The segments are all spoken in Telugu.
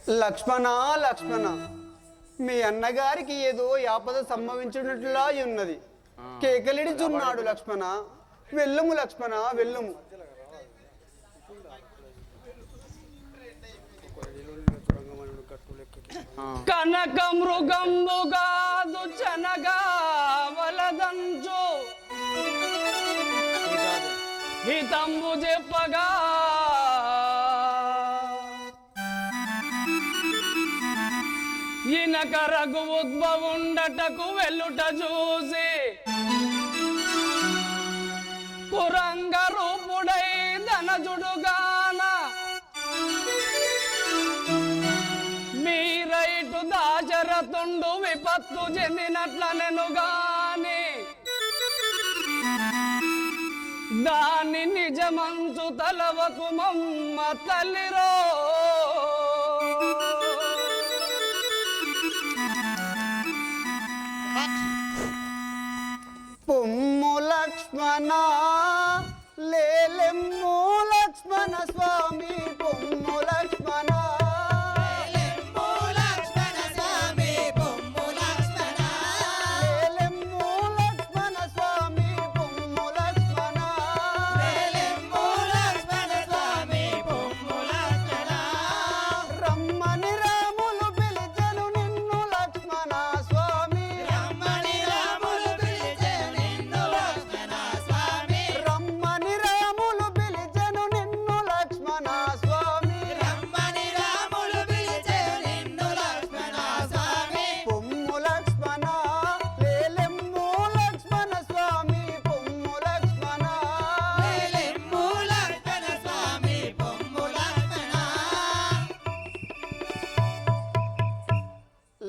లక్ష్మణ లక్ష్మణ, మీ అన్నగారికి ఏదో ఆపద సంభవించినట్లులా ఉన్నది. కేకలిడుచున్నాడు లక్ష్మణ. వెళ్ళుము లక్ష్మణ, వెళ్ళుము. కనక మృగంబు కాదు చనగా వలదంచు హితంబు చెప్పగా ఈయనకరకు ఉద్భవుండటకు వెళ్ళుట చూసి కురంగ రూపుడై ధనజుడుగాన మీరైటు దాశరథుండు విపత్తు చెందినట్లనెను గాని దాని నిజమంచు తలవకు మమ్మ తల్లిరో. పొమ్ము లక్ష్మణ లేలెమ్ము లక్ష్మణ స్వామి, పొమ్ము లక్ష్మణ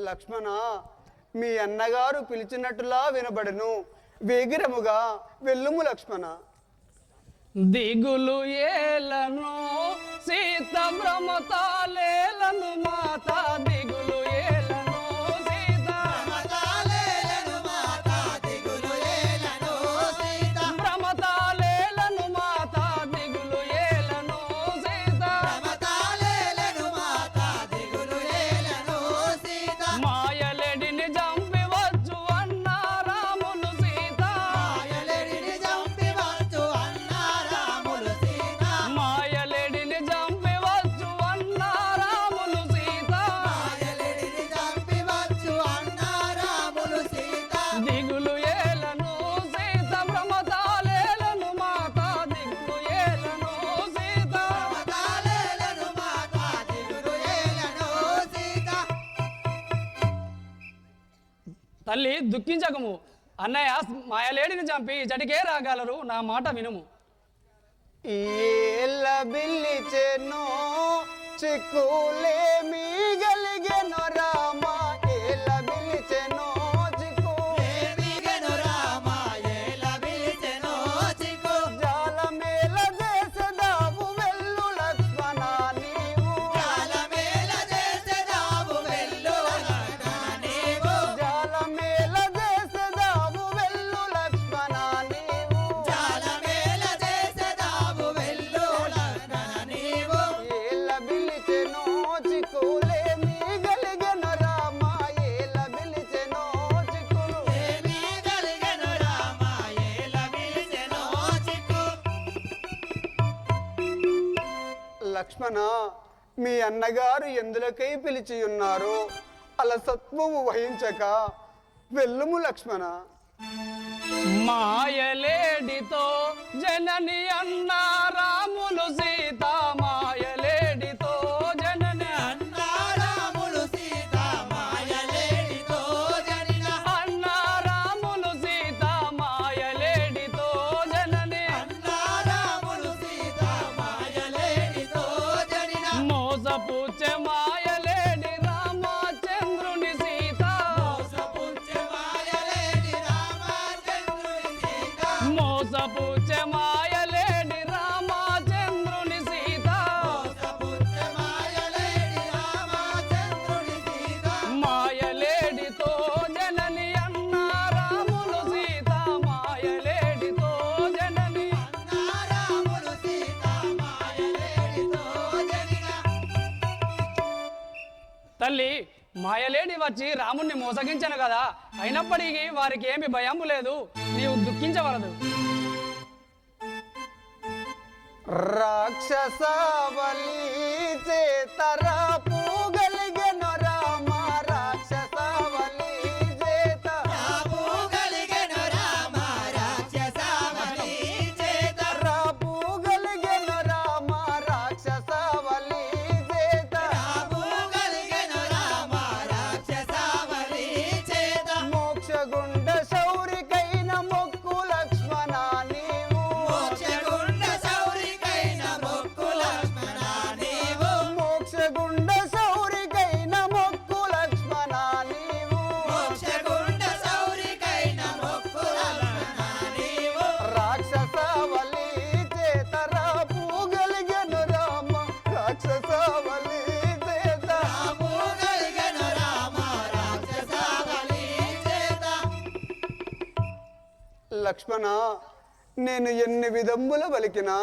లక్ష్మణ, మీ అన్నగారు పిలిచినట్టులా వినబడను. వేగిరముగా వెళ్ళుము లక్ష్మణ. దిగులు ఏలను సీత భ్రమతాలేలను మాత, దిగులు ఏలను సీత భ్రమతాలేలను మాత, దిగులు ఏలను సీత భ్రమతాలేలను మాత, దిగులు ఏలను సీత భ్రమతాలేలను మాత, దిగులు ఏలను సీత మాయలెడిని చంపి వచ్చు అన్న రాములు సీత, మాయలెడిని చంపి వచ్చు అన్న రాములు సీత, మాయలెడిని చంపి వచ్చు అన్న రాములు సీత, మాయలెడిని చంపి వచ్చు అన్న రాములు సీత దిగులు ఏలను సీత భ్రమతాలేలను మాత, దిగులు ఏలను సీత భ్రమతాలేలను మాత, దిగులు ఏలను సీత. తల్లి దుఃఖించకము, అన్నయ్య మాయలేడిని చంపి జటికే రాగలరు, నా మాట వినుము. ఏళ్ళ బిల్లిచెను చిక్కులేమి గలిగెను రామ, ఏళ్ళ బిల్లిచెను చిక్కులేమి రామ, ఏళ్ళ బిల్లిచెను చిక్కు జాలమేల చేసెదావు వెళ్ళు లక్ష్మణ నీవు, జాలమేల చేసెదావు వెళ్ళు లక్ష్మణ నీవు, జాలమేల చేసెదావు వెళ్ళు లక్ష్మణ నీవు, జాలమేల చేసెదావు వెళ్ళు లక్ష్మణ నీవు. ఏళ్ళ బిల్లిచెను చిక్కులేమి గలిగెను రామ, ఏళ్ళ బిల్లిచెను చిక్కులేమి గలిగెను రామ, ఏళ్ళ బిల్లిచెను చిక్కు. లక్ష్మణ, మీ అన్నగారు ఎందులకై పిలిచి ఉన్నారు? అలసత్వము వహించక వెళ్ళుము లక్ష్మణ. మాయలేడితో జనని అన్న రాములు సీత, మాయలేడితో జనని అన్న రాములు సీత, మాయలేడితో జనిన అన్న రాములు సీత, మాయలేడితో జనని అన్న రాములు సీత, మాయలేడితో జనిన మోసపుచ్చే మాయలేడి రామచంద్రుని సీత, మోసపుచ్చే మాయలేడి రామచంద్రుని సీత, మోసపుచ్చే మాయలేడి తల్లి మాయలేడి వచ్చి రాముణ్ణి మోసగించను కదా, అయినప్పటికీ వారికి ఏమి భయం లేదు, నీవు దుఃఖించవలదు. రాక్షసవలి చేతరా పూగలిగెను రామ, రాక్షసవలి చేత పూగలిగెను రామ, రాక్షసవలి చేత పూగలిగెను రామ, రాక్షసవలి చేత పూగలిగెను రామ, రాక్షసవలి చేత మోక్షగుండ శౌరికైన మొక్కు లక్ష్మణ నీవు, మోక్షగుండ శౌరికైన మొక్కు లక్ష్మణ నీవు, మోక్షగుండ శౌరికైన మొక్కు లక్ష్మణ నీవు, మోక్షగుండ శౌరికైన మొక్కు లక్ష్మణ నీవు, రాక్షసవలి చేతరా పూగలిగెను రామ, రాక్షసవలి చేత పూగలిగెను రామ, రాక్షసవలి చేత లక్ష్మణ, నేను ఎన్ని విధముల వలికినా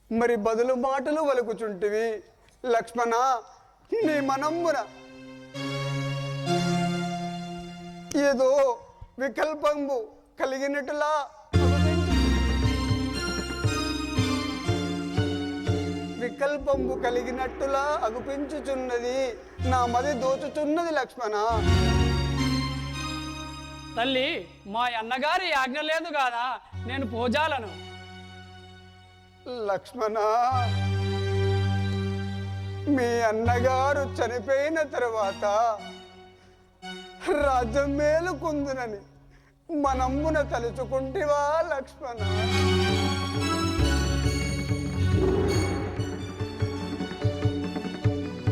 మరి బదులు మాటలు వలుకుచుంటివి. లక్ష్మణ, నీ మనమ్మున ఏదో వికల్పంబు కలిగినట్టులా వికల్పంబు కలిగినట్టులా అగుపించుచున్నది, నా మది దోచుచున్నది లక్ష్మణ. తల్లి మా అన్నగారి ఆజ్ఞ లేదు కాదా, నేను పోజాలను. లక్ష్మణ, మీ అన్నగారు చనిపోయిన తరువాత రాజ్యం మేలుకుందునని మనమ్మున తలుచుకుంటివా లక్ష్మణ?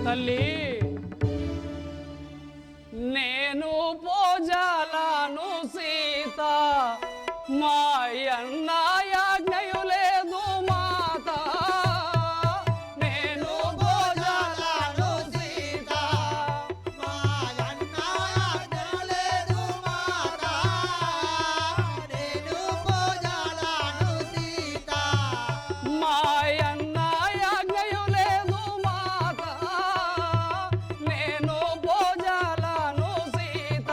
తల్లి నేను పోజాలను సీత, మా అన్న ఆజ్ఞయు లేదు మాత. నేను పోజాలను సీత, మా అన్న ఆజ్ఞ లేదు మాత. నేను పోజాలను సీత, మా అన్న ఆజ్ఞయు లేదు మాత. నేను పోజాలను సీత.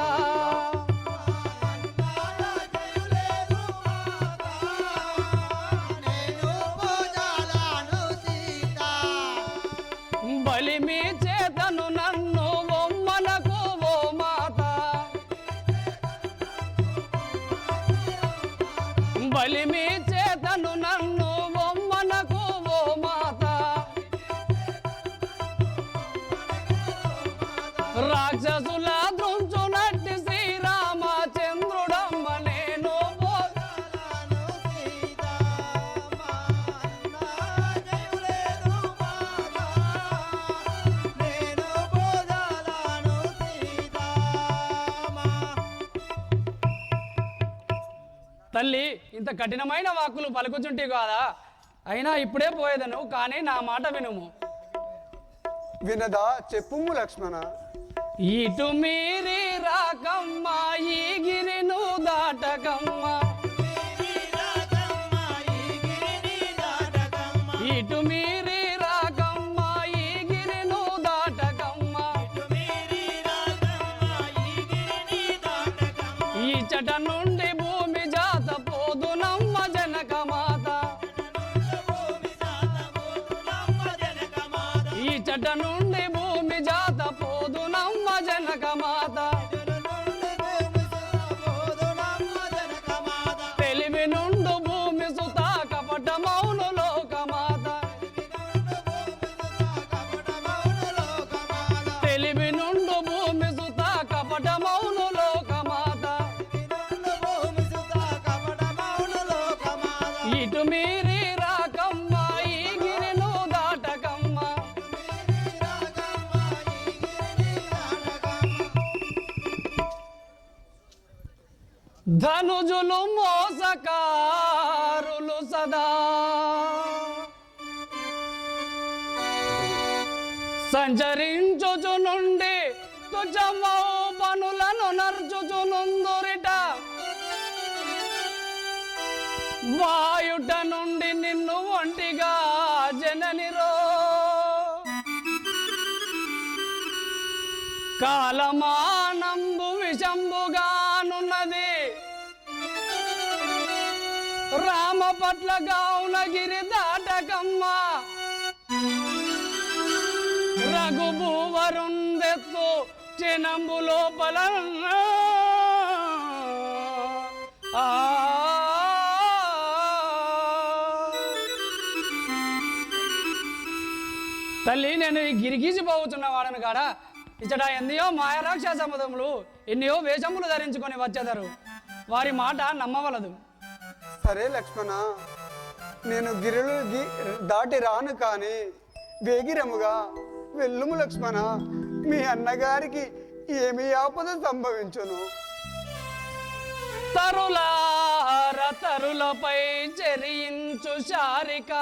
నేను పోజాలను సీత. బలిమి చేతను నన్ను బొమ్మనకు ఓ మాత. బలిమి చేతను నన్ను బొమ్మనకు ఓ మాత. రాక్షసుల దృంచునట్టి శ్రీరామచంద్రుడమ్మ నేను పోజాలను సీత, మా అన్న ఆజ్ఞ లేదు మాత. నేను పోజాలను సీత, మా తల్లి ఇంత కఠినమైన వాక్కులు పలుకుచుంటి కాదా, అయినా ఇప్పుడే పోయేదను, కానీ నా మాట వినుము. వినదా చెప్పుము లక్ష్మణ. ఇటు మీరి రాకమ్మ ఈ గిరిను దాటకమ్మ. ఇటు మీరి రాకమ్మ ఈ గిరిను దాటకమ్మ. ఈ చట నుండి భూమి జాత పోదునమ్మ జనక మాత. ఈ చట నుండి భూమి జాత పోదునమ్మ జనక మాత. తెలివి నుండు భూమి సుత కపటమౌను లోకమాత. తెలివి నుండు భూమి సుత కపటమౌను లోకమాత. ఇటు మీరి రాకమ్మ ఈ గిరిను దాటకమ్మ. ధనుజులు మోసకారులు సదా సంచరించుచు నుండి తుచమౌ పనులను నర్చుచునుందురిట. వాయుట నుండి నిన్ను ఒంటిగా జననిరో. కాలమానంబు విషంబుగానున్నది రామ పట్ల గావునగిరి దాటకమ్మ రఘుభూవరుందెత్తు చినంబు లోపల తల్లి నేను ఈ గిరిగీసిపోతున్న వాడను కాడ ఇచ్చట ఎన్నయో మాయరాక్షసముదములు ఎన్నయో వేషములు ధరించుకొని వచ్చేదారు వారి మాట నమ్మవలదు. సరే లక్ష్మణ, నేను గిరులు దాటి రాను కానీ వేగిరముగా వెళ్ళుము లక్ష్మణ. మీ అన్నగారికి ఏమి ఆపద సంభవించును? తరులార తరులపై చెరించు శారిక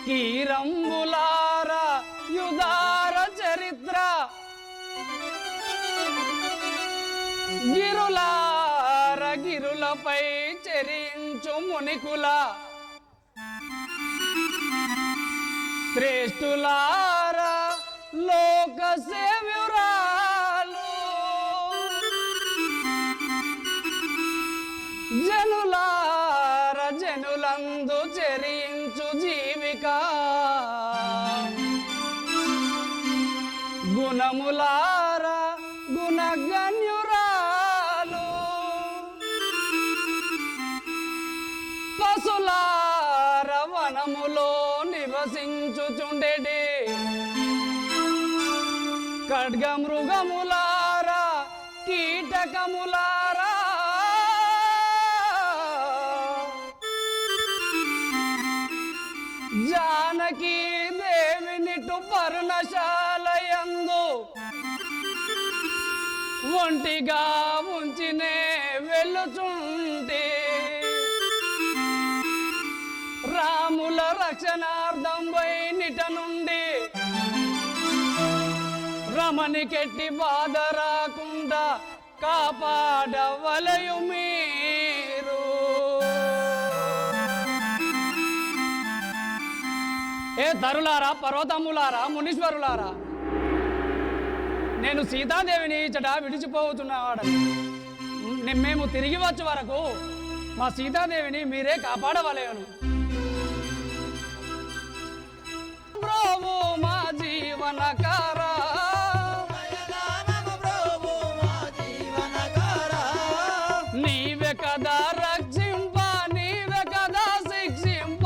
కీరంబులార యుదార చరిత్ర గిరులార గిరులపై చెరించు మునికుల శ్రేష్ఠులార లోక సేవ్యురాలు జనులార జనులందు చెరించు జీవిక గుణములార గుణగణ్యురాలు పశులార వనములో నివసించుచుండెడి ఖడ్గమృగములారా కీటకములారా జానకి దేవినిటు పర్ణశాలయందు ఒంటిగా ఉంచినే వెళ్ళుచుంటే రాముల రక్షణార్థం వైనిట నుండి రమణి కెట్టి బాధ రాకుండా కాపాడవలయు మీరు. ఏ తరులారా పర్వతములారా మునీశ్వరులారా, నేను సీతాదేవిని ఇచ్చట విడిచిపోతున్నాడు. మేము తిరిగి వచ్చే వరకు మా సీతాదేవిని మీరే కాపాడవలేను. ప్రభు మా జీవనకారా నీవే కదా రక్షింప నీవే కదా శిక్షింప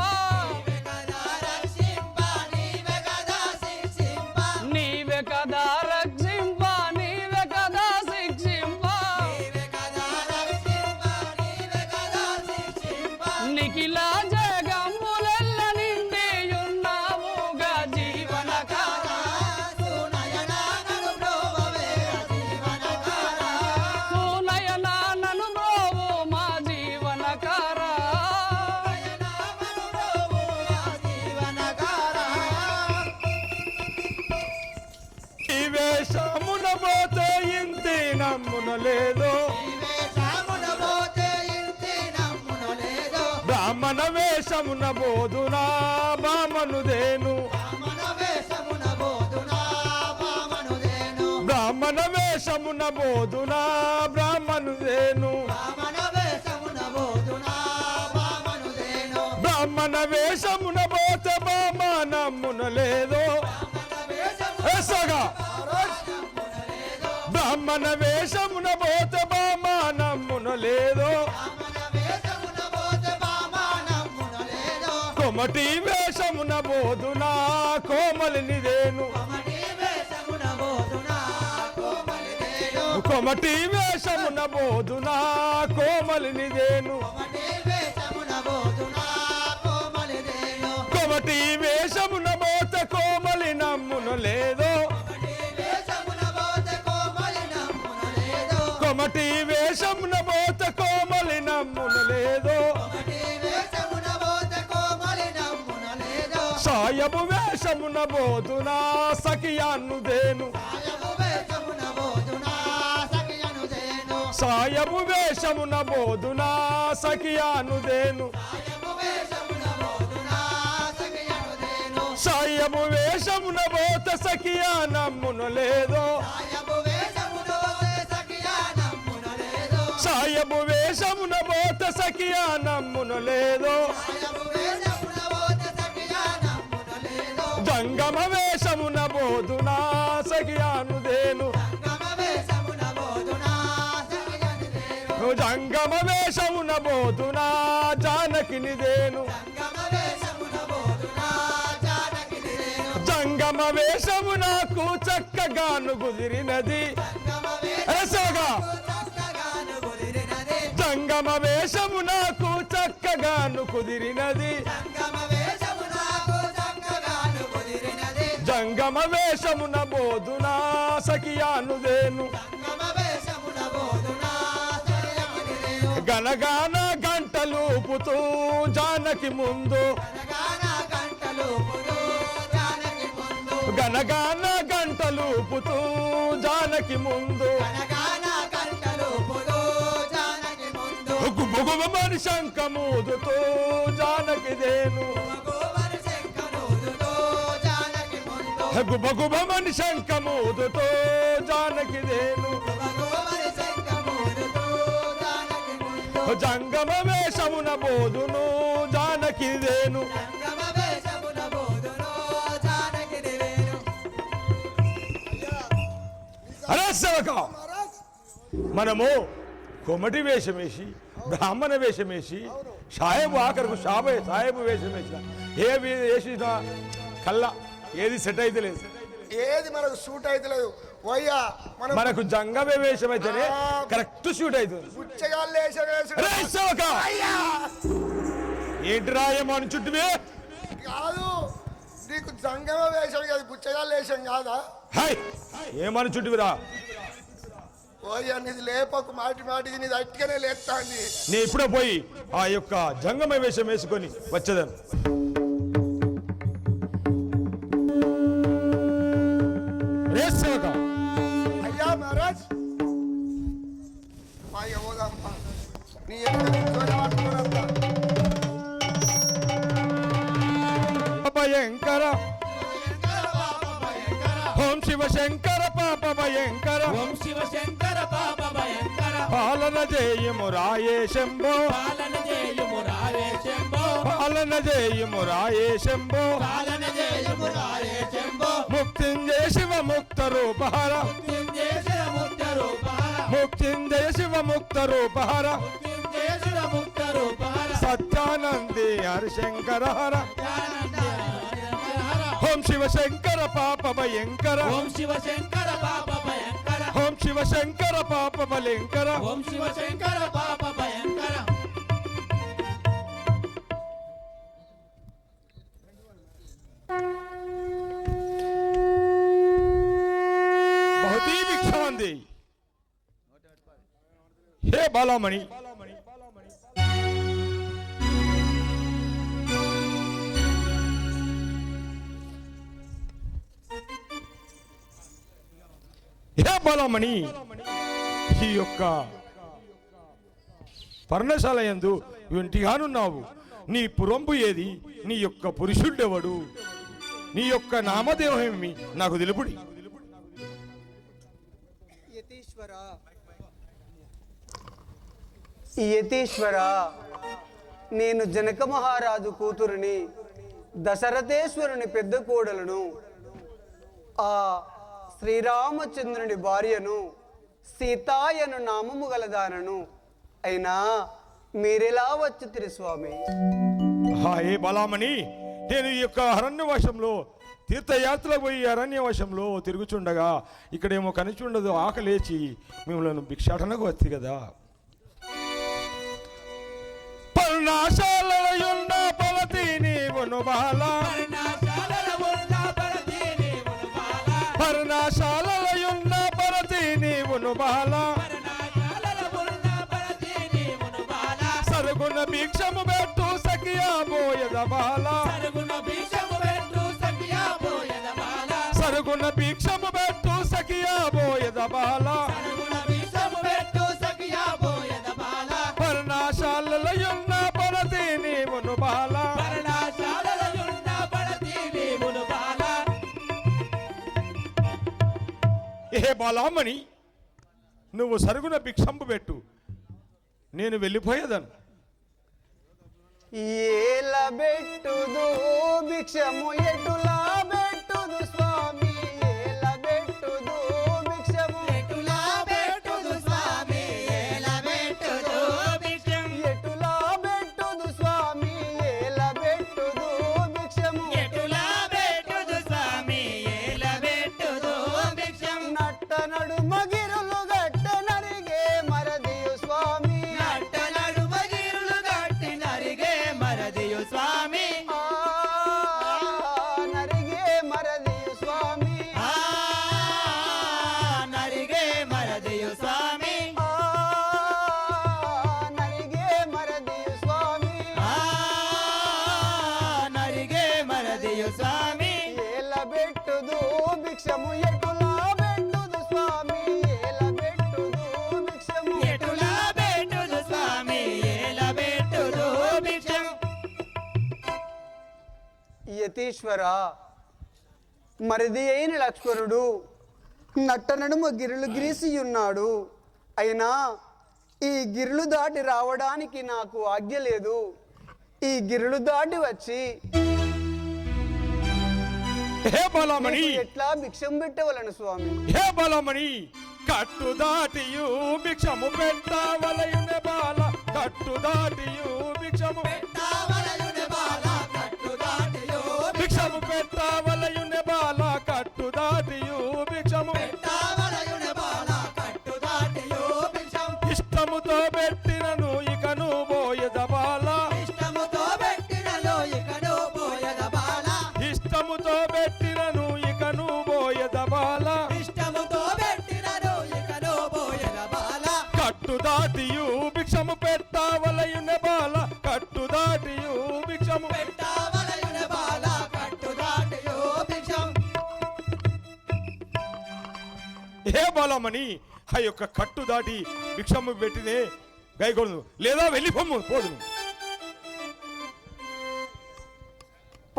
నీవే కదా రక్షింప నీవే కదా శిక్షింప నిఖిల జగంబులెల్ల నిండి ఉన్నావుగా జీవనకారా సునయనా నను బ్రోవు మా జీవనకారా ఈ వేషమున పోతే ఇంటి నమ్మున లేదు బ్రాహ్మణ వేషమున బోధునా బామనుదేను బ్రాహ్మణ వేషమున బోధునా బ్రాహ్మనుదేను బ్రాహ్మణ వేషమున పోతే బామనమ్మున లేదు బ్రాహ్మణ వేషమున పోతే బామనమ్మున లేదు కొమటి వేషమున బోధునా కోమలినిదేను కొమటి వేషమున బోధునా కోమలినిదేను కొమటి వేషమున బోత కోమలి నమ్మున లేదో కొమటి వేషమున బోత కోమలి నమ్మున లేదో సాయము వేషమున బోధునా సఖియాన్నుదేను సాయము వేషమున బోధునా సఖియానుదేను సాయము వేష వేషమున పోత సఖియా నమ్మున లేదో సాయబు వేషమున పోతే సఖియా నమ్మున లేదో సాయబు వేషమున పోత సఖియా నమ్మున లేదో సాయబు వేషమున పోతే సఖియా నమ్మున లేదో జంగమ వేషమున బోధునా సఖియానుదేను సంగమ వేషమున బోధునా సఖియని లేను జంగమ వేషమున బోధునా జానకినిదేను సంగమ వేషమున బోధునా జానకిని లేను జంగమ వేషము నాకు చక్కగాను కుదిరినది సంగమ రసగా వేషమున కుదిరినది జంగమ వేషము నాకు చక్కగాను కుదిరినది సంగమ వేషమున చక్కగాను కుదిరినది జంగమ వేషమున బోధునా సఖియానుదేను సంగమ వేషమున బోధునా సఖియని లేను గనగాన గంటలూపుతూ జానకి ముందు అనగాన గంటలు పుడు జానకి ముందు గనగాన గంటలూపుతూ జానకి ముందు అనగాన గంటలు పుడు జానకి ముందు గుబగుబమని శంఖమూదుతూ జానకిదేను మగోవరి శంఖనూదుతో జానకి ముందు గుబగుబమని శంఖమూదుతూ జానకిదేను మగోవరి శంఖనూదుతో జానకి ముందు జంగమ వేషమున బోధును జానకిదేను సంగమ వేషమున బోధును జానకి నివేను అరే సేవక మనము కొమటి వేషం వేసి బ్రాహ్మణ వేషం వేసి సాహెబు ఆఖరకు సాహెబు వేషం వేసిన వేసినా కల్లా ఏది సెట్ అయితే లేదు ఏది మనకు సూట్ అయితే లేదు పోయ్యా మనం మనకు జంగమే వేషం అయితేనే కరెక్ట్ షూట్ అవుతుంది పుచ్చగాళ్ళు వేసే అరే సేవక ఏంటి రాయమని చుట్టువే కాదు నీకు జంగమ వేషం కాదు పుచ్చగాళ్ళు వేషం కాదా హాయ్ ఏమని చుట్టువిరా పోయ్యా నీది లేపకు మాటి మాటికి నీది అట్టుగానే లేస్తాంది నేను ఇప్పుడే పోయి ఆ యొక్క జంగమ వేషం వేసుకొని వచ్చేదాను రే సేవక అయ్యా మహారాజ్ మా యమోదమ్మ నీ ఎంత భయంకర ఓం శివ శంకర పాప భయంకర ఓం శివ శంకర పాప భయంకర పాలన చేయము రాయే శంభో పాలన చేయుము రావే శంభో పాలన చేయము రాయే శంభో పాలన చేయుము రావే శంభో ముక్తింజయ శివ ముక్త రూపహర చేసిన ముక్త రూపహర ముక్తింజయ శివ ముక్త రూపహర చేసిన ముక్త రూపహర సత్యానంది హరిశంకర హర సత్యానంద ఓం శివ శంకర పాప భయంకర ఓం శివ శంకర పాప భయంకర ఓం శివ శంకర పాప భయంకర ఓం శివ శంకర పాప భయంకర బహుతీ భిక్షాంది హే బాలామణి హే బాలామణి ఈ యొక్క పర్ణశాల యందు ఇంటిగానున్నావు నీ పురంబు ఏది నీ యొక్క పురుషుడెవడు నీ యొక్క నామదేవమేమి నాకు తెలుపుడి యతీశ్వర నేను జనక మహారాజు కూతురుని దశరథేశ్వరుని పెద్ద కోడలను ఆ శ్రీరామచంద్రుని భార్యను సీతాయను నామము గలదానను అయినా మీరెలా వచ్చుతిరి స్వామి? ఏ బలామణి నేను ఈ యొక్క అరణ్యవాసంలో తీర్థయాత్రలకు పోయి అరణ్యవాసంలో తిరుగుచుండగా ఇక్కడేమో కనిచుండదు ఆకలేచి మిమ్మల్ని భిక్షాటనకు వచ్చి కదా పర్ణశాలయున్న పలతి నీవును బాల పర్ణశాలయున్న పలతి నీవును బాల సరుగున భిక్షము పెట్టు సఖియా బోయద బాల సరుగున భిక్షము పెట్టు సఖియా బోయద బాల పర్ణశాలయున్న పలతి నీవును బాల బాలామణి, నువ్వు సరుగున భిక్షంపు పెట్టు, నేను వెళ్ళిపోయేదను. ఏల బెట్టుదు భిక్షము ఎటులా బెట్టుదు స్వామి, ఏల బెట్టుదు భిక్షము ఎటులా పెట్టుదు స్వామి ఏల పెట్టుదు భిక్షం ఎటులా బెట్టుదు స్వామి, ఏల బెట్టుదు భిక్షము ఎటులా పెట్టుదు స్వామి ఏల పెట్టుదు భిక్షం నట్ట నడుమ గిరులు గట్ట నరిగే మరదియు స్వామి, నట్ట నడుమ గిరులు గట్టి నరిగే మరదియు స్వామి ఆ నరిగే మరదియు స్వామి, ఆ నరిగే మరదియు స్వామి ఆ నరిగే మరదియు స్వామి, ఆ నరిగే మరదియు స్వామి ఏల బెట్టుదు భిక్షము ఎటులా బెట్టుదు స్వామి, ఏల బెట్టుదు భిక్షము ఎటులా పెట్టుదు స్వామి ఏల పెట్టుదు భిక్షం యతీశ్వర, మరిది అయిన లక్ష్మణుడు నట్ట నడుమ గిరులు గిరిసియున్నాడు. అయినా ఈ గిరులు దాటి రావడానికి నాకు ఆజ్ఞ లేదు. ఈ గిరులు దాటి వచ్చి హే బాలామణి, నీకు ఎట్లా భిక్షం పెట్టవలను స్వామి? హే బాలామణి, కట్టు దాటియు భిక్షము పెట్టవలయునే బాల, కట్టు దాటియు భిక్షము తావలయుని బాల కట్టు దాటియో భిక్షము పెట్టవలయునే బాల, కట్టు దాటియు భిక్షము తావలయుని బాల కట్టు దాటియో భిక్షం ఇష్టముతో పెట్టినను ఇకను పోయద బాల, ఇష్టముతో పెట్టినలో ఇకను పోయద బాల ఇష్టముతో పెట్టినను ఇకను పోయద బాల, ఇష్టముతో పెట్టినలో ఇకను పోయద బాల కట్టు దాటియు భిక్షము పెట్టవలయునే బాల, కట్టు దాటియు భిక్షము తావలయుని బాల కట్టు దాటియో భిక్షం హే బాలమణి, ఆ యొక్క కట్టు దాటి భిక్షము పెట్టినే గైకొను, లేదా వెళ్ళిపోము పోదును.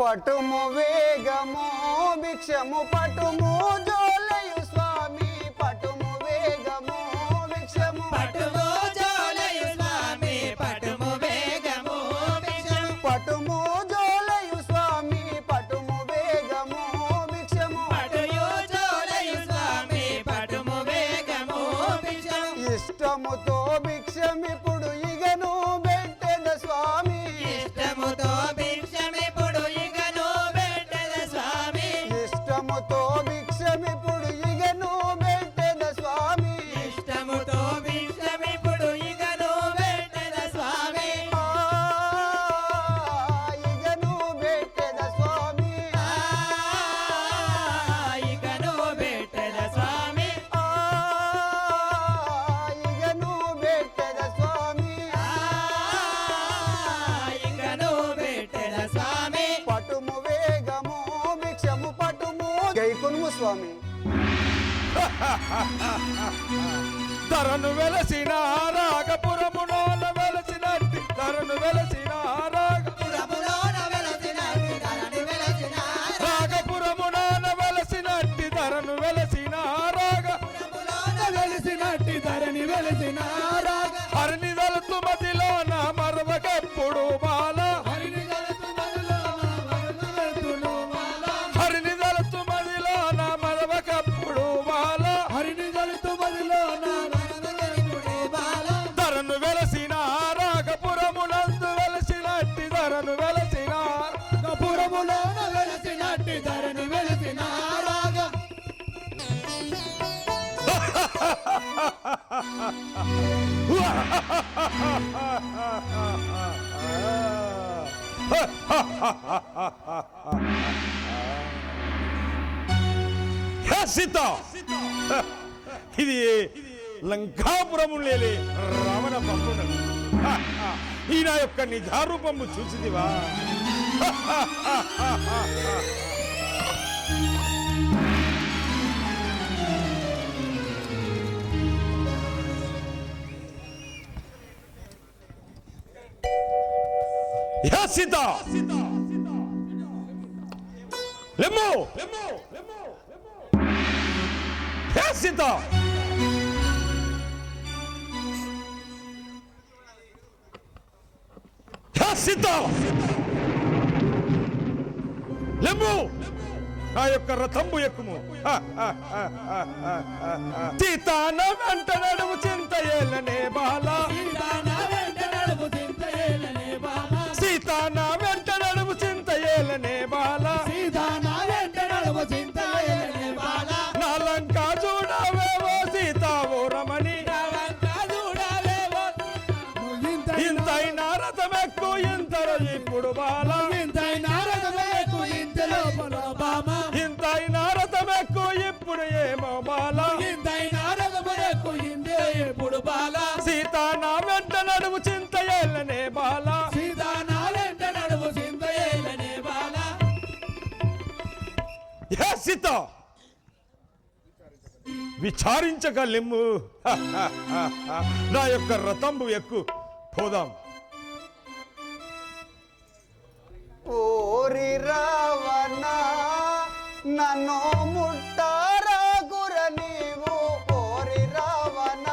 పటుము వేగము భిక్షము పటుము జోలయు స్వామి, పటుము వేగము భిక్షము పటుమో జోలయు స్వామి పటుము వేగము భిక్షం పటుము జోలయు స్వామి, పటుము వేగము భిక్షము పటుయో జోలయు స్వామి పటుము వేగము భిక్షం ఇష్టముతో భిక్షమిప్పుడు ఇగను పెట్టెద స్వామి, ఇష్టముతో భిక్షమిప్పుడు ఇకను పెట్టెద స్వామి ఇష్టముతో భిక్షమిప్పుడు ఇగను పెట్టెద స్వామి, ఇష్టముతో భిక్షమిప్పుడు ఇకను పెట్టెద స్వామి ఆ ఇగను పెట్టెద స్వామి, ఆ ఇకను పెట్టెద స్వామి ఆ ఇగను పెట్టెద స్వామి, ఆ ఇకను పెట్టెద స్వామి పటుము వేగము భిక్షము పటుము గైకొనుము స్వామి. ధరను వెలసిన రాగపురమునోన వెలసినట్టి, ధరను వెలసిన పురములోన వెలసినట్టి ధరణి వెలసిన రాగపురమునోన వెలసినట్టి, ధరను వెలసిన పురములోన వెలిసినట్టి ధరణి వెలిసిన రాగ హరిని దళతు మదిలోన మరవకెప్పుడు బాల, హరిని గలతు మదిలోన వరద వెలుతులు మాల హరిని దళతు మదిలోన మరవకెప్పుడు బాల, హరిని గలతు మదిలోన వరద వెలుతులు మాల ధరను వెలసిన రాగపురమునందు వెలసినట్టి, ధరను వెలసిన పురములోన వెలిసినట్టి ధరణి వెలిసిన రాగ సీత, ఇది లంకాపురము లేలే రావణ పంపునది. ఈ నా యొక్క నిజారూపము చూసిదివా? సీత, లెమ్ము హే సీత హే సీత లెమ్ము నా యొక్క రథంబు ఎక్కుము సీతాన వెంట నడుము చింత ఏలనే బాల సీతాన వెంట నడుము చింత ఏలనే బాల సీతాన వెంట నడుము చింత ఏలనే బాల సీతాన వెంట నడుము చింత ఏలనే బాల నాలంక చూడవేవో సీతావో రమణి చూడలేవో ఇంతైనా రథమెక్కు ఇంతలో ఇప్పుడు బాల ఇంతైనా రథమెక్కు ఇంతలో బామ ఇంతైనా రథమెక్కు ఇప్పుడు ఏమో బాల ఇంతైనా రథమెక్కు ఇంతే ఇప్పుడు బాల సీతాన వెంట నడుము చింత ఏలనే బాల సీతాన వెంట నడుము చింత ఏలనే బాల హే సీత విచారించక లెమ్ము నా యొక్క రథంబు ఎక్కు పోదాం ఓరి రావణ నన్ను ముట్టారాకుర నీవు ఓరి రావణ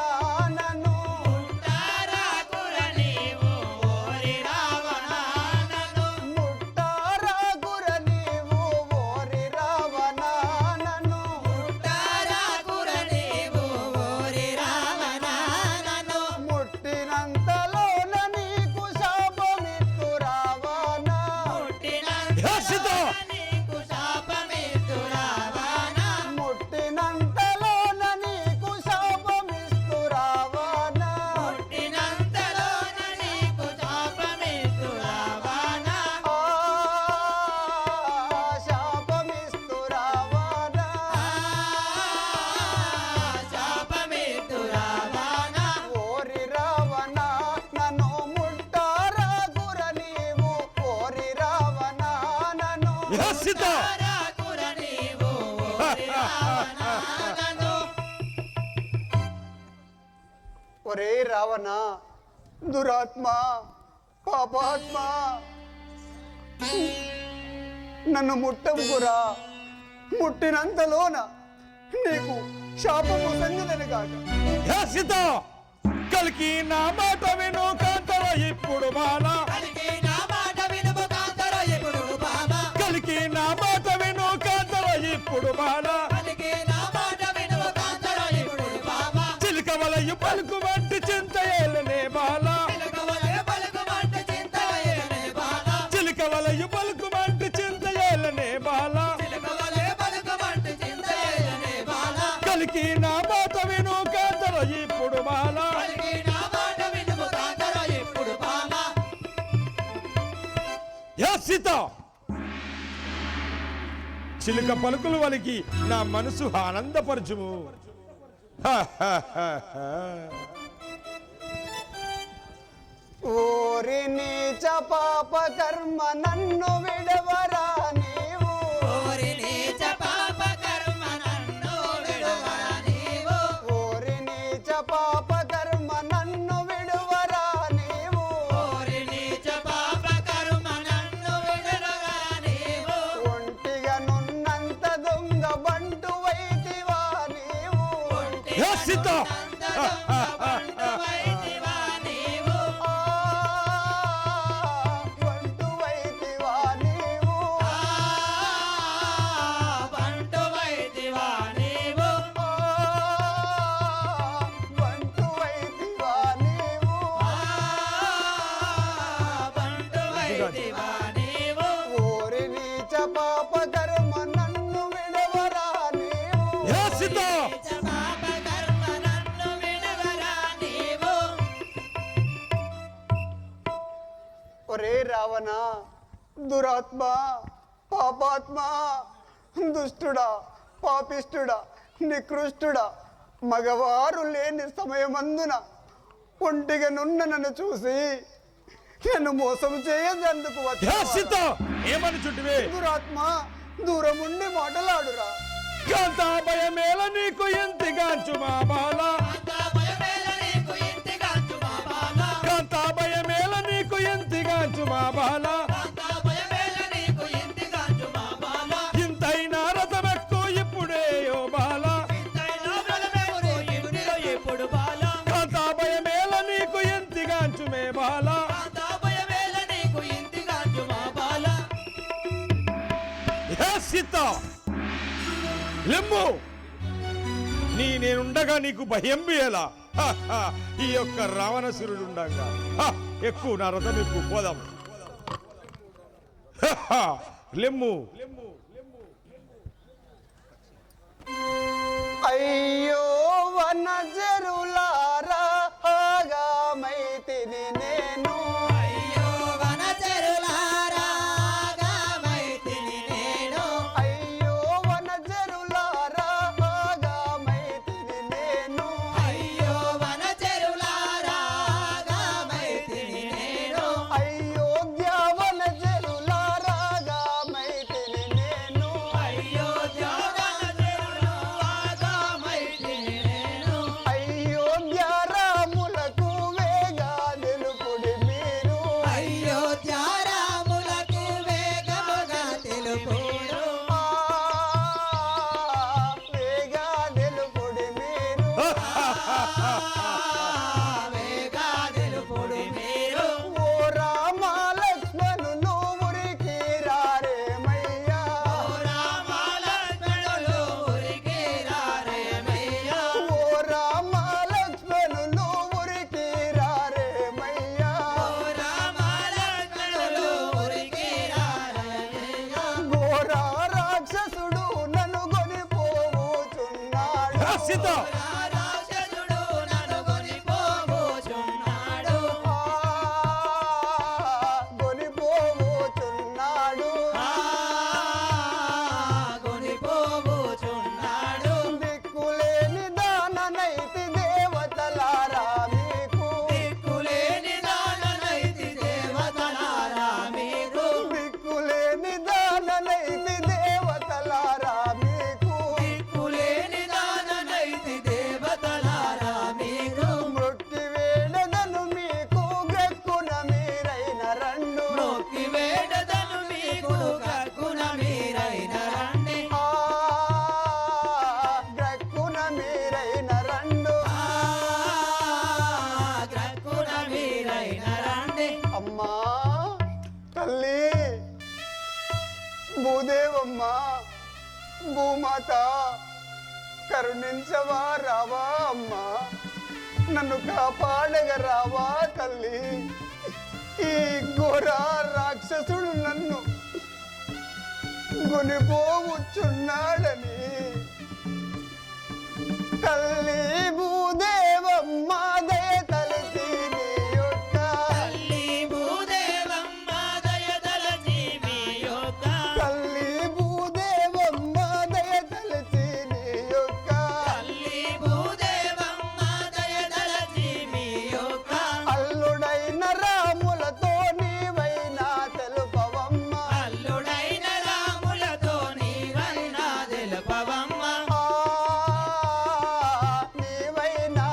నన్ను ముట్టారాకుర నీవు ఓరి రావణ నన్ను ముట్టినంతలోన నీకు శాపమిత్తు రావణ హే సీత ముట్టినంతలోన నీకు శాపమిస్తు రావణ ఆ శాపమిస్తు రావణ ఓరి రావణ నన్ను ముట్టారాకుర నీవు ఓరి రావణ నన్ను హే సీత ఒరే రావణ దురాత్మ పాపాత్మ నన్ను ముట్టవుకురా ముట్టినంతలోన నీకు శాపము సంగదని కాక హే సీత కలికి నా మాట విను కాంతర ఇప్పుడు బాల కలికి నా మాట విను కాంతర ఇప్పుడు బాల చిలుక వలయు పలుకు వంటి చింత ఏలనే బాల చిలుక వలయు పలుకు వంటి చింత ఏలనే బాల కలికి నా మాట విను కాంతర ఇప్పుడు బాల హే సీత చిలుక పలుకులు వలికి నా మనసు ఆనందపరచుము ఓరి నీచ పాప కర్మ నన్ను విడవరా నీవు ఓరి నీచ పాప కర్మ నన్ను విడవరా నీవు ఒంటిగా నున్నంత దొంగ బంటు వైతివా నీవు హే సీత బంటు వైతివా నీవు బంటు వైతివా నీవు ఓరి నీచ పాప కర్మ నన్ను విడవరా నీవు హే సీత ఒరే రావణ దురాత్మ పాపాత్మ దుష్టుడా పాపిష్టుడా నికృష్టుడా మగవారు లేని సమయమందున ఒంటిగా నున్న నన్ను చూసి నన్ను మోసం చేయదందుకు హే సీత వచ్చావా? ఏమని చుట్టివే దురాత్మ దూరముండి మాటలాడురా కాంతా భయమేల నీకు ఎంతిగాంచు మా బాల కాంతా భయమేల నీకు ఎంతిగాంచు మా బాల ఇంతైనా రథమెక్కు ఇప్పుడే ఓ బాల రక్షించు మా బాల హే సీత లెమ్ము నేనుండగా నీకు భయం ఎలా ఈ యొక్క రావణసురుడు ఉండగా ఎక్కువ నా రథం ఎక్కువ పోదాం లెమ్ము అయ్యో వనజరులారా ఆగామైతిని నేను అయ్యో వనచరులారా ఆగామైతిని నేను అయ్యో వనజరులారా ఆగామైతిని నేను అయ్యో వనచరులారా ఆగామైతిని నేను అయోధ్య వనజరులారా ఆగామైతిని నేను అయోధ్య వనచరులారా ఆగామైతిని నేను అయోధ్య రాములకు వేగా తెలుపుడి మీరు అయోధ్య రాములకు వేగముగా తెలుపుడు వేగా తెలుపుడి మీరు వేగా తెలుపుడు మీరు ఓ రామ లక్ష్మణులు ఉరికి రారేమయ్యా ఓ రామ లక్ష్మణులు ఊరికి రారేమయ్యా ఓ రామ లక్ష్మణులు ఉరికి రారేమయ్యా ఓ రామ లక్ష్మణులు ఊరికి రారేమయ్యా ఘోర రాక్షసుడు నన్ను కొనిపోవుచున్నాడు సీత రాక్షసుడు నన్ను కొనిపోబోచున్నాడు కొనిపోవుచున్నాడు కొనిపోబోచున్నాడు దిక్కులేని దాననైతి దేవతలారా మీకు దిక్కులేని దాననైతి దేవతలారా మీరు దిక్కులేని దాననైతి దేవతలారా మీకు దిక్కులేని దాననైతి దేవతలారా మీరు మృక్కి వేడదను మీకు గ్రెక్కున మీరైన రెండు నొక్కి వేడదను మీకు కక్కున మీరైన రండి గ్రెక్కున మీరైన రెండు కక్కున మీరైన రండి అమ్మా తల్లి భూదేవమ్మ భూమాత కరుణించవా రావా అమ్మా నన్ను కాపాడగ రావా తల్లి ఈ ఘోర రాక్షసుడు నన్ను గునిపోవచ్చున్నాడని తల్లి భూదేవమ్మ దయ తలచి నీ యొక్క తల్లి భూదేవమ్మ దయదలచి మీ యొక్క తల్లి భూదేవమ్మ దయ తలచి నీ యొక్క తల్లి భూదేవమ్మ దయదలచి మీ యొక్క అల్లుడైన రాములతో నీవైనా తెలుపవమ్మ అల్లుడైన రాములతో నీవైనా తెలుపవమ్మ నీవైనా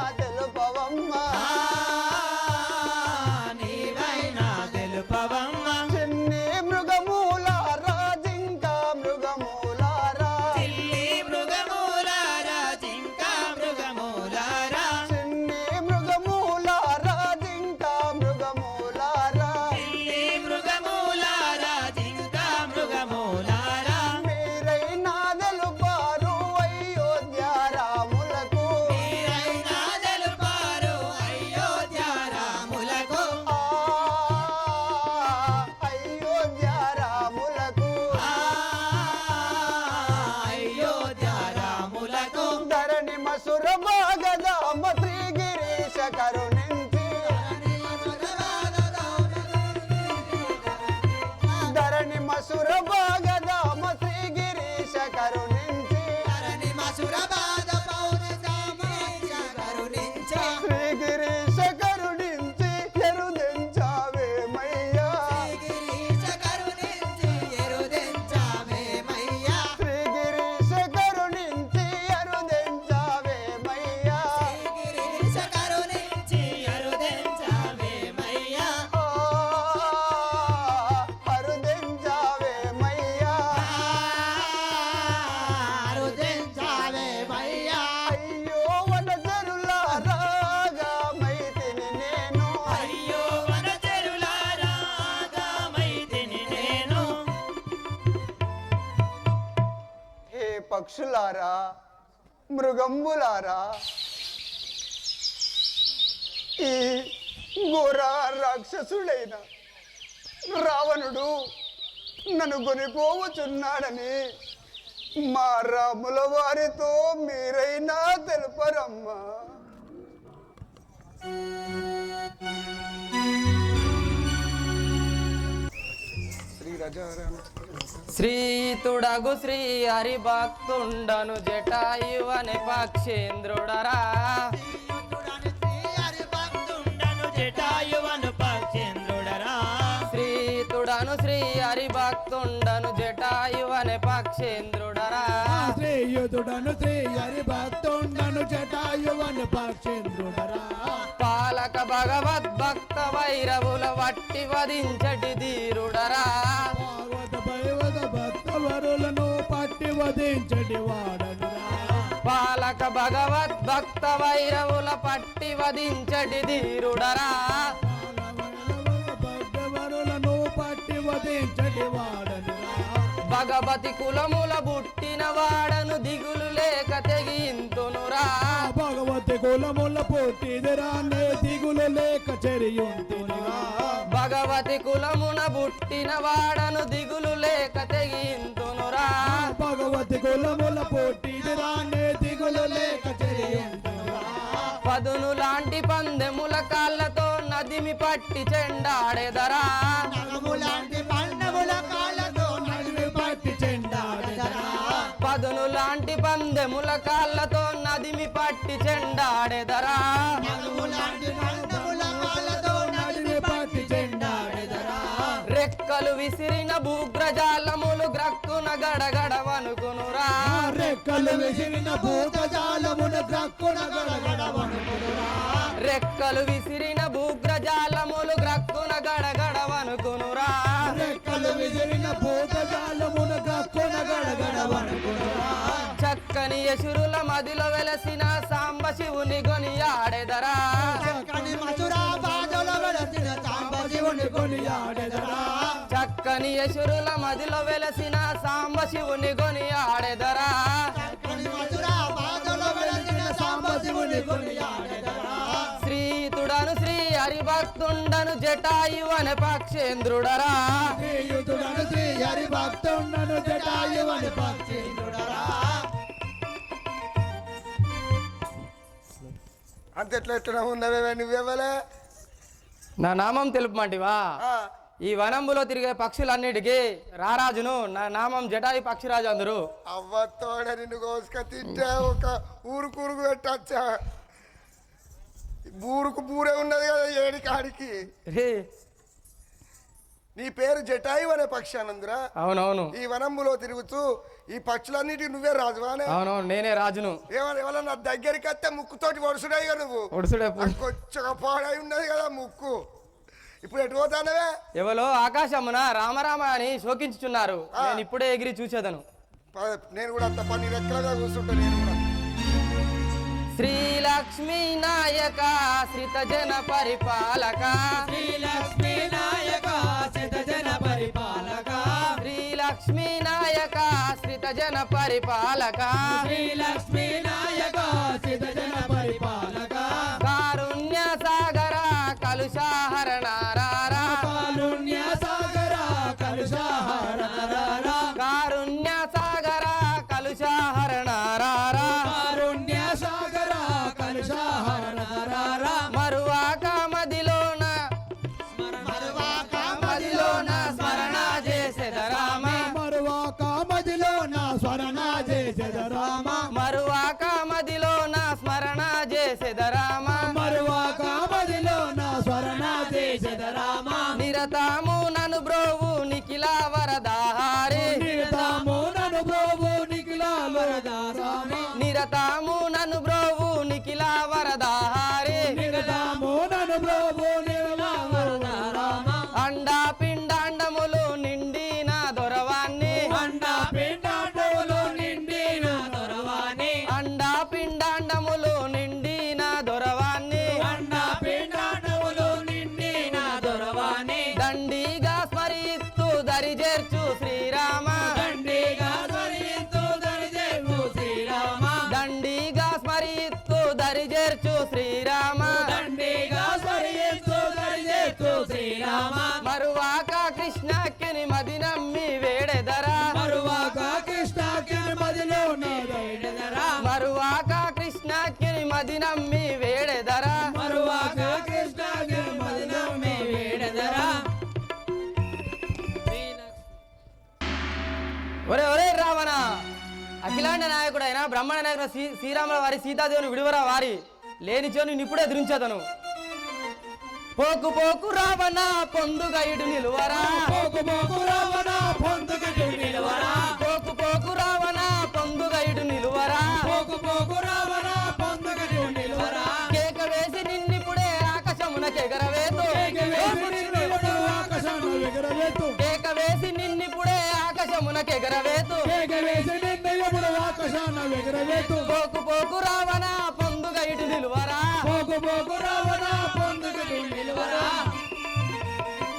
పక్షులారా, మృగంబులారా, ఈ ఘోర రాక్షసుడైన రావణుడు నన్ను కొనిపోవచున్నాడని మా రాముల వారితో మీరైనా తెలుపరమ్మా. శ్రీతుడగు శ్రీ హరి భక్తుండను జటాయువని పక్షేంద్రుడరా. జటాయువను పక్షేంద్రుడరా. శ్రీతుడను శ్రీ హరి భక్తుండను జటాయువని పక్షేంద్రుడరా. శ్రీయుతుడను శ్రీ హరి భక్తుండను జటాయువని పక్షేంద్రుడరా. పాలక భగవద్భక్త వైరవుల వట్టి వధించటి ధీరుడరా. భగవత భక్తవరులను పట్టి వధించటి వాడనురా. పాలక భగవద్భక్త వైరవుల పట్టి వధించటి ధీరుడరా. భక్తవరులను పట్టి వధించటి వాడనురా. భగవతి కులముల బుట్టిన వాడను దిగులు లేక తెగింతునురా. భగవతి కులముల పుట్టిదిరా నే దిగులు లేక చెరియుంతునురా. భగవతి కులమున బుట్టిన వాడను దిగులు లేక తెగింతునురా. భగవతి కులముల పుట్టిదిరా నే దిగులు లేక చెరియుంతునురా. పదును లాంటి పందెముల కాళ్ళతో నదిమి పట్టి చెండాడెదరా. నగములాంటి పన్నముల కాళ్ళతో నడిమి పట్టి చెండాడెదరా. పదును లాంటి పందెముల కాళ్ళతో నదిమి పట్టి చెండాడెదరా. నగములాంటి పన్నముల కాళ్ళతో నడిమి పట్టి చెండాడెదరా. రెక్కలు విసిరిన భూగ్రజాలములు గ్రక్కున గడగడవనుకునురా. రెక్కలు విసిరిన భూతజాలమున గ్రక్కున గడగడవనుకునురా. రెక్కలు విసిరిన భూగ్రజాలములు గ్రక్కున గడగడవనుకునురా. రెక్కలు విసిరిన భూతజాలమున గ్రక్కున గడగడవనుకునురా. చక్కని యశురుల మదిలో వెలసిన సాంబ శివుని గొనియాడెదరా. చక్కని మధురా బాధల వెలసిన సాంబశివుని కొనియాడెదరా. చక్కని యశురుల మదిలో వెలసిన సాంబ శివుని గొనియాడెదరా. చక్కని మధురా బాధల వెలసిన సాంబశివుని కొనియాడెదరా. శ్రీతుడను శ్రీ హరిభక్తుండను జటాయువని పక్షేంద్రుడరా. శ్రీయుతుడను శ్రీ హరి భక్తుండను జటాయువని పక్షేంద్రుడరా. అంత ఎట్లా ఉన్నవే నువ్వెవలే? నా నామం తెలుపమంటివా? ఈ వనంబులో తిరిగే పక్షులన్నిటికీ రారాజును. నా నామం జటాయు పక్షిరాజు అందరు. అవ్వతోడ నిన్ను కోసుక తింటే ఒక ఊరుకు పెట్టచ్చా? బూరుకు బూరే ఉన్నది కదా ఏడి కాడికి. రే నీ పేరు జటాయు అనే పక్షి అనందురా. అవునవును ఈ వనంబులో తిరుగుతూ ఈ పక్షులన్నిటికి నువ్వే రాజువానే. అవునవును నేనే రాజును. ఎవరన్నా దగ్గరికి వస్తే ముక్కుతోటి వరుసుడాయి కదా నువ్వు. ఒడుసుడే కొచ్చగా పాడై ఉన్నది కదా ముక్కు. ఇప్పుడు ఎటు పోతానవే? ఎవలో ఆకాశమున రామరామ అని శోకించుచున్నారు. నేను ఇప్పుడే ఎగిరి చూసేదను. నేను కూడా అంత పని రెక్కలుగా కూర్చుంటా. నేను కూడా శ్రీలక్ష్మీ నాయక శ్రిత జన పరిపాలక. శ్రీలక్ష్మీ నాయక సిద్ధ జన పరిపాలక. శ్రీలక్ష్మీ నాయక శ్రిత జన పరిపాలక. శ్రీలక్ష్మీ నాయక సిద్ధ జన పరిపాలక. కారుణ్య సాగర కలుషాహరణారారా. కారుణ్య సాగర కలుషాహరణారా. కారుణ్య సాగర కలుషాహరణారారా. కారుణ్య సాగర కలుషాహరణారా. మరువాక మదిలోన మదిలోన స్మరణ చేసెదరామ. మరువాక మదిలో నా స్మరణ చేసెదరామ. మరువాక మదిలోన స్మరణ చేసెదరామ. మరువాక మదిలో నా స్మరణ చేసెదరామ. నిరతాము నను బ్రోవు నిఖిల వరదాహారి. నిరతాము నన్ను బ్రోవు నిఖిల వరదారామ. నిరతాము నను బ్రోవు నిఖిల వరదాహారి. నిరతాము నన్ను బ్రోవు నిఖిల వరదారామ. అండా పిండాండములు నిండిన దొరవాన్ని. అండా పిండాండములు నిండిన దొరవాణి. అండా పిండాండములు నిండిన దొరవాన్ని. అండా పిండాండములు నిండిన దొరవాణి. దండిగా స్మరిస్తూ దరి చేర్చు శ్రీరామ. దండిగా స్మరిస్తూ దరిచేరు మది నమ్మి వేడెదరా మరువాక కృష్ణాకిని మదిలో వేడెదరా మరువాక కృష్ణాకిని మది నమ్మి వేడెదరా మరువాక కృష్ణాకిని మదిలో వేడెదరా ఒరే ఒరే రావణ అఖిలాండ నాయకుడైన బ్రహ్మణ నాయకుడు శ్రీరాముల వారి సీతాదేవుని విడువరా వారి లేనిచో నేను ఇప్పుడే ఎదిరించేదను పోకు పోకు రావణ పొందుగైడు నిలువరా పోకు పోకు రావణ పొందుగైడు నిలువరా పోకు పోకు రావణ పొందుగైడు నిలువరా పోకు పోకు రావణ పొందుగైడు నిలువరా కేక వేసి నిన్నిప్పుడే ఆకాశమునకెగరవేతు ఆకాశాన్ని ఎగరవేతు కేక వేసి నిన్నిప్పుడే ఆకాశమునకెగరవేతు ఆకాశాన్ని ఎగరవేతు పోకు పోకు రావణ పొందుగైడు నిలువరా పోకు పోకు రావణ పొందుగైడు నిలువరా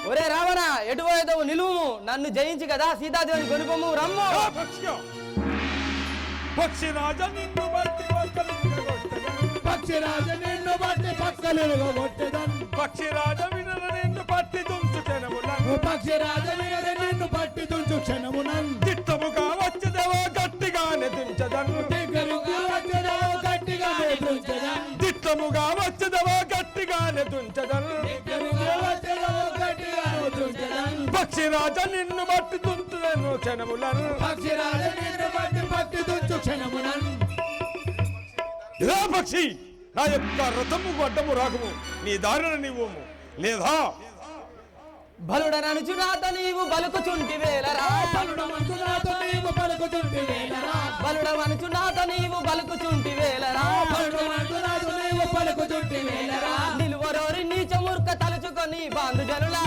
ఒరే రావణ ఎటు పోయేదవు నిలువు నన్ను జయించి కదా సీతాదేవిని కొనుకోము రమ్ము పక్షిరాజ నిన్ను బట్టి పక్షిరాజ నిన్ను బట్టి పక్కలుగా కొట్టెదన్ పక్షిరాజ వినల నిన్ను పట్టి తుంచు క్షణములను పక్షిరాజ నిన్ను పట్టి తుంచు క్షణమునన్ తిట్టముగా వచ్చేదేవో గట్టిగానే తుంచదను దగ్గరుగా వచ్చేదేవో గట్టిగానే తుంచదన్ తిట్టముగా వచ్చేదేవో గట్టిగానే తుంచదను దగ్గరుగా వచ్చేదేవో గట్టిగానే తుంచదన్ పక్షిరాజ నిన్ను బట్టి తుంచుదను క్షణములను పక్షిరాజ నిన్ను బట్టి పట్టి తుంచు క్షణమునన్ ఇలా పక్షి నా యొక్క రథము గడ్డము రాకము నీ దారిన నీవుము లేదా బలుడననుచు నాత నీవు బలుకుచుంటి వేలరా పలుడమంచునాతో నీవు పలుకుచుంటి వేలరా బలుడమనుచు నాత నీవు బలుకుచుంటి వేలరా పలుడమంచునాతో నీవు పలుకుచుంటి వేలరా నిలువరోరి నీచ మూర్ఖ తలుచుకొని బాంధు జనుల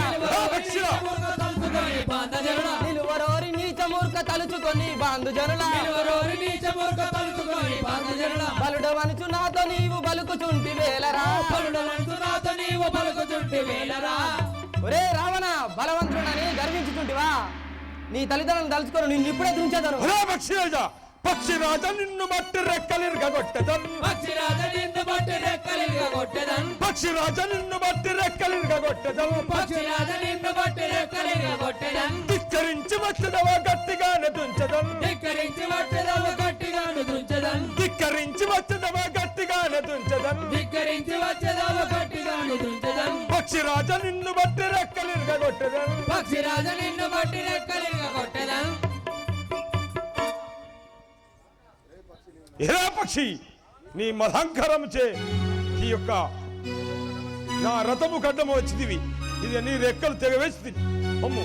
పక్షిరా తలుచుకొని బాంధజనుల నిలువరోరి నీచ మూర్ఖ తలుచుకొని బాంధు జనుల నిలువరోరి నీచ మూర్ఖ తలుచుకొని బాంధజనుల బలుడమనుచు నాతో నీవు బలుకుచుంటి వేలరా పలుడమంచునాతో నీవు పలుకుచుంటి వేలరా ఒరే రావణ బలవంతుడని గర్వించుచుంటివా నీ తల్లిదండ్రులను తలుచుకొని నిన్ను ఇప్పుడే దుంచేదను పక్షిరాజ పక్షిరాజ నిన్ను బట్టి రెక్కలిరగొట్టెదను పక్షిరాజ నిన్ను బట్టి రెక్కలిగా కొట్టెదన్ పక్షిరాజ నిన్ను బట్టి రెక్కలిరగొట్టెదను పక్షిరాజ నిన్ను బట్టి రెక్కలిగా కొట్టెదన్ ధిక్కరించి వచ్చేదవో గట్టిగానే తుంచదను ధిక్కరించి వచ్చేదవు గట్టిగాను తుంచెదన్ ధిక్కరించి వచ్చేదవో గట్టిగానే తుంచదను ధిక్కరించి వచ్చేదవు గట్టిగాను తుంచెదన్ పక్షిరాజ నిన్ను బట్టి రెక్కలిరగొట్టెదను పక్షిరాజ నిన్ను బట్టి రెక్కలిగా కొట్టెదన్ ఇలా పక్షి నీ మధంకరం చే ఈ యొక్క నా రథము గడ్డము వచ్చిదివి ఇది నీ రెక్కలు తెగవేసి అమ్ము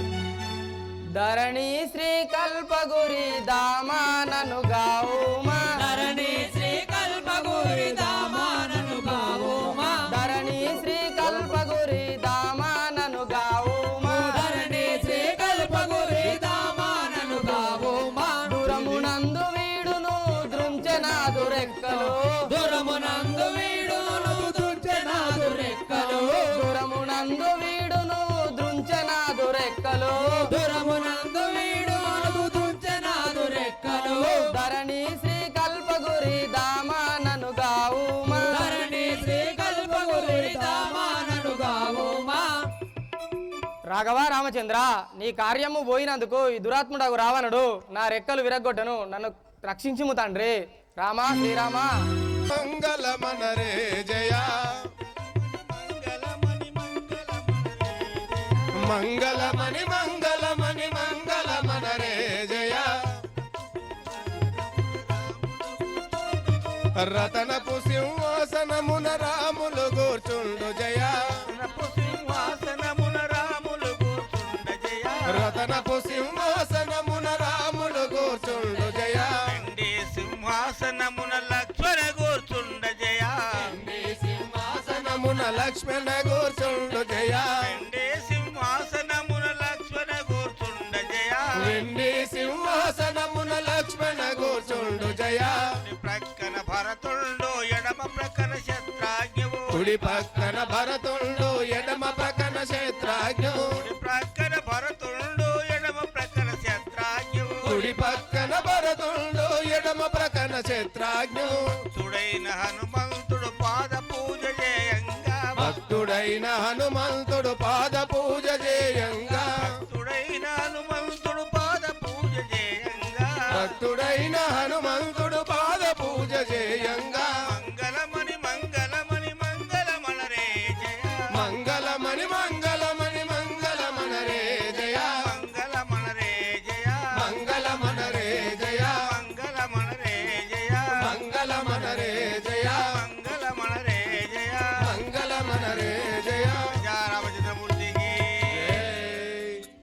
ధరణి శ్రీ కల్పగురి దామానను గావుమా ధరణి శ్రీ కల్పగురి దామానను గావుమా ధరణి శ్రీ కల్పగురి దామానను గావుమా ధరణి శ్రీ కల్పగురి దామానను గావుమా దూరమునందు వీడును దృంచెనాదు రెక్కలు దూరమునందు వీడును తుంచెనాదు రెక్కలు దూరమునందు వీడును దృంచెనాదు రెక్కలు దూరమునందు వీడును తుంచెనాదు రెక్కలు ధరణి శ్రీ కల్పగురి దామానను గావుమా ధరణి శ్రీ కల్పగురి దామానను గావుమా రాఘవ రామచంద్ర నీ కార్యము పోయినందుకు ఈ దురాత్ముడకు రావణుడు నా రెక్కలు విరగొట్టను నన్ను రక్షించుము తండ్రి రామ శ్రీరామ మంగళమనరే జయ మంగళమణి మంగళమణి మంగళమనరే జయ రతనపు సింహాసనమున రాములు కూర్చుండు జయ రతనపు సింహాసనమున రాములు కూర్చుండు జయ సింహాసనమున లక్ష్మణ కూర్చుండ జయ సింహాసనమున లక్ష్మణ కూర్చుండు జయ సింహాసనమున లక్ష్మణ కూర్చుండ జయ వెండి సింహాసనమున లక్ష్మణ కూర్చుండు జయ ప్రక్కన భరతుడు ఎడమ ప్రక్కన శత్రాజ్ఞవు కుడి పక్కన భరతుడు ఎడమ పక్కన క్షేత్రాజ్ఞు ప్రక్కన భరతుడు ఎడమ ప్రక్కన శత్రాజ్ఞవు కుడి పక్కన భరతుడు ఎడమ ప్రక్కన క్షేత్రాజ్ఞు తుడైన హనుమంతుడు పాద పూజ చేయంగా భక్తుడైన హనుమంతుడు పాద